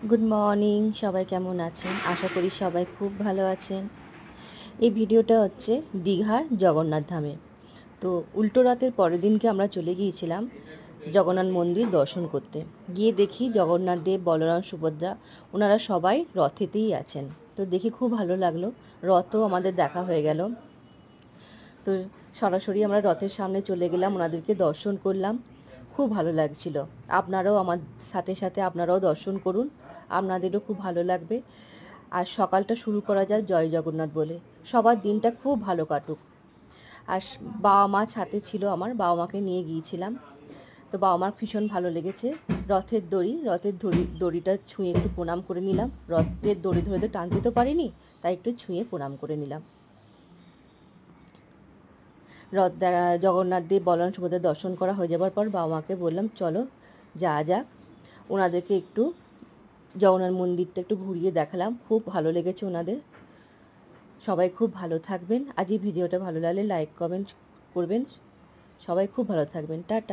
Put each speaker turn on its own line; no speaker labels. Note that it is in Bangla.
গুড মর্নিং, সবাই কেমন আছেন? আশা করি সবাই খুব ভালো আছেন। এই ভিডিওটা হচ্ছে দীঘার জগন্নাথ ধামে। তো উল্টো রাতের পরের দিনকে আমরা চলে গিয়েছিলাম জগন্নাথ মন্দির দর্শন করতে। গিয়ে দেখি জগন্নাথ দেব, বলরাম, সুভদ্রা ওনারা সবাই রথেতেই আছেন। তো দেখে খুব ভালো লাগলো। রথও আমাদের দেখা হয়ে গেল। তো সরাসরি আমরা রথের সামনে চলে গেলাম, ওনাদেরকে দর্শন করলাম। খুব ভালো লাগছিল। আপনারাও আমার সাথে সাথে আপনারাও দর্শন করুন, আপনাদেরও খুব ভালো লাগবে। আর সকালটা শুরু করা যায় জয় জগন্নাথ বলে। সবার দিনটা খুব ভালো কাটুক। আর বাবা মা সাথে ছিল, আমার বাবা মাকে নিয়ে গিয়েছিলাম। তো বাবা মার ভীষণ ভালো লেগেছে। রথের দড়িটা ছুঁয়ে একটু প্রণাম করে নিলাম। রথের দড়ি ধরে তো টানতে তো পারিনি, তাই একটু ছুঁয়ে প্রণাম করে নিলাম। জগন্নাথ দেব, বলরাম, সুভদ্রা দর্শন করা হয়ে যাবার পর বাবা মাকে বললাম চলো যাক। ওনাদেরকে একটু জগন্নাথ মন্দিরটা একটু ঘুরিয়ে দেখালাম। খুব ভালো লেগেছে ওনাদের। সবাই খুব ভালো থাকবেন। আজ এই ভিডিওটা ভালো লাগলে লাইক কমেন্ট করবেন। সবাই খুব ভালো থাকবেন। টাটা।